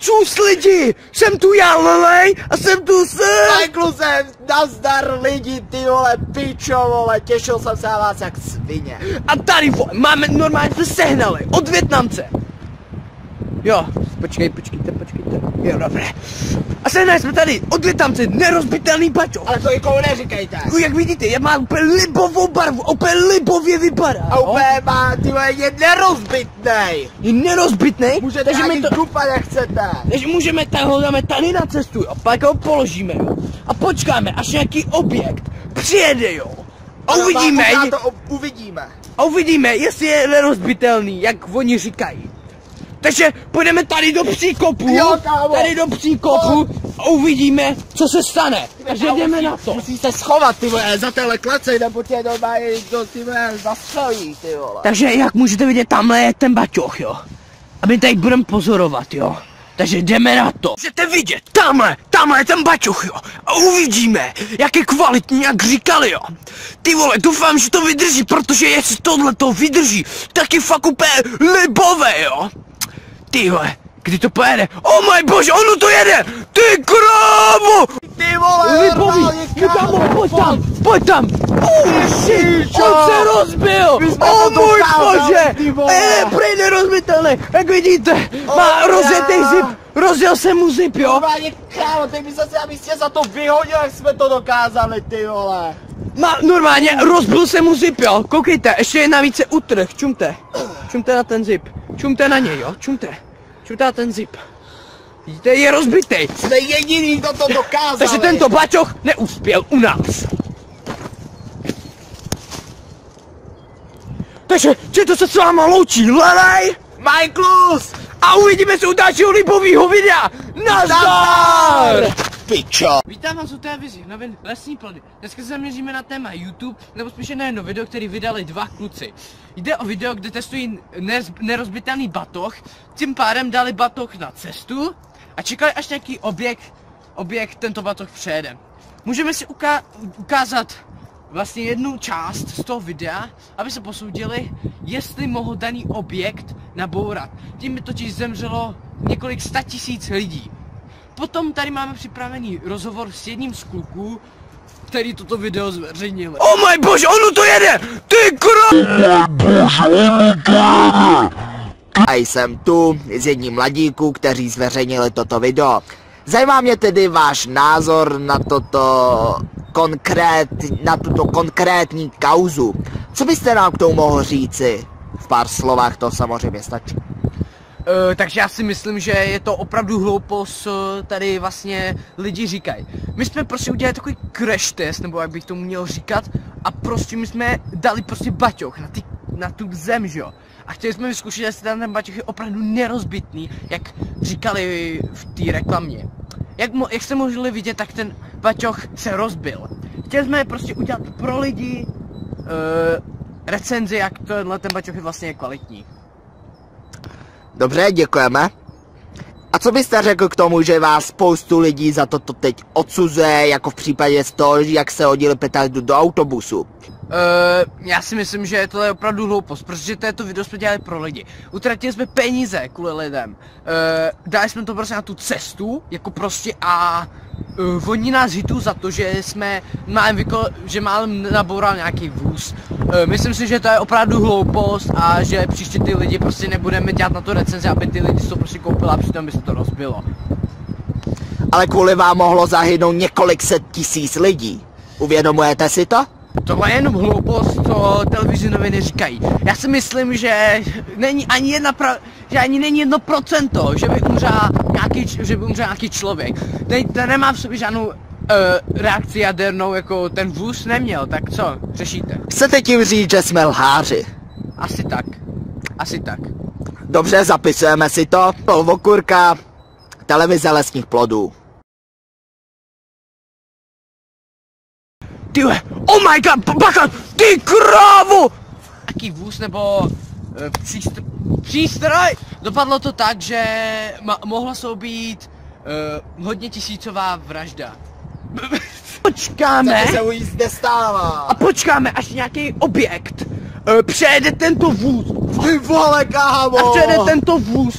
Čus lidi, jsem tu já Lelej a jsem tu Michael, nazdar lidi, ty vole, pičo, vole, těšil jsem se na vás jak svině. A tady vole, máme normálně se sehnali od Vietnamce. Jo, počkejte. Jo, dobré. A sehnali jsme tady od Vietnamce nerozbitelný baťoch. Ale to nikomu neříkejte. Jako jak vidíte, já mám úplně libovou barvu, úplně libově vypadá. A úplně má, ty vole, je nerozbitnej. Je nerozbitnej? Můžete ani dupa nechcete. Takže můžeme ho dáme tady na cestu, jo, pak ho položíme, jo. A počkáme, až nějaký objekt přijede, jo. A uvidíme, jestli je nerozbitelný, jak oni říkají. Takže půjdeme tady do příkopu, a uvidíme, co se stane. Takže jdeme na to. Musíš se schovat, ty vole, za téhle klece, nebo tě normálně někdo, ty vole, zastřelí, ty vole. Takže jak můžete vidět, tamhle je ten baťoch, jo. A my tady budeme pozorovat, jo. Takže jdeme na to. Můžete vidět, tamhle je ten baťoch, jo. A uvidíme, jak je kvalitní, jak říkali, jo. Ty vole, doufám, že to vydrží, protože jestli tohle to vydrží, tak je fakt úplně libové, jo. Ty vole, kdy to pojede? Oh my bože, ono to jede! Ty krávo! Ty vole, libový, pojď tam! Shit, on se rozbil! Oh můj bože! Je prej nerozbitelný, jak vidíte, má rozjetý zip, rozjel se mu zip, jo? Normálně krávo, teď by se na místě za to vyhodil, jak jsme to dokázali, ty vole. Normálně rozbil se mu zip, jo? Koukejte, ještě je navíc se utrh, čumte na ten zip. Čumte na něj, jo? Čumte na ten zip. Vidíte, je rozbitej. Jsme jediný, kdo to dokázal. Takže tento baťoch neuspěl u nás. Takže, to se s váma loučí Lelej, Michaelus! A uvidíme se u dalšího libovýho videa. Nazdar! Pičo! Vítám vás u televizi, novin Lesní plody. Dneska se zaměříme na téma YouTube, nebo spíše na jedno video, který vydali dva kluci. Jde o video, kde testují nerozbitelný batoh, tím pádem dali batoh na cestu a čekali, až nějaký objekt tento batoh přejede. Můžeme si ukázat vlastně jednu část z toho videa, aby se posoudili, jestli mohl daný objekt nabourat. Tím by totiž zemřelo několik 100 000 lidí. Potom tady máme připravený rozhovor s jedním z kluků, který toto video zveřejnil. Oh my bože, ono to jede! Ty A jsem tu s jedním mladíků, kteří zveřejnili toto video. Zajímá mě tedy váš názor na tuto konkrétní kauzu. Co byste nám k tomu mohl říci? V pár slovách to samozřejmě stačí. Takže já si myslím, že je to opravdu hloupost, tady vlastně lidi říkají. My jsme prostě udělali takový crash test, nebo jak bych tomu měl říkat, a prostě my jsme dali prostě baťoch na tu zem, že jo. A chtěli jsme vyzkoušet, jestli ten baťoch je opravdu nerozbitný, jak říkali v té reklamě. Jak jste mohli vidět, tak ten baťoch se rozbil. Chtěli jsme prostě udělat pro lidi recenzi, jak ten baťoch je vlastně kvalitní. Dobře, děkujeme. A co byste řekl k tomu, že vás spoustu lidí za toto teď odsuzuje, jako v případě z toho, jak se hodili petardu do autobusu? Já si myslím, že to je opravdu hloupost, protože to video jsme dělali pro lidi. Utratili jsme peníze kvůli lidem. Dali jsme to prostě na tu cestu, jako prostě a oni nás hitou za to, že málem naboural nějaký vůz. Myslím si, že to je opravdu hloupost a že příště ty lidi prostě nebudeme dělat na to recenzi, aby ty lidi to prostě koupili a přitom by se to rozbilo. Ale kvůli vám mohlo zahynout několik set tisíc lidí. Uvědomujete si to? Tohle je jenom hloupost, co televizní noviny říkají. Já si myslím, že není ani 1%, že by umřel nějaký člověk. Ten nemá v sobě žádnou reakci jadernou, jako ten vůz neměl, tak co? Řešíte? Chcete tím říct, že jsme lháři? Asi tak. Dobře, zapisujeme si to. Vokurka, televize Lesních plodů. Tyhle, oh my god, bacha, ty krávo! Jaký vůz nebo přístroj? Dopadlo to tak, že mohla se být hodně tisícová vražda. Počkáme. Se už nestává. A počkáme, až nějaký objekt přejede tento vůz. Ty vole, kámo! A přejede tento vůz.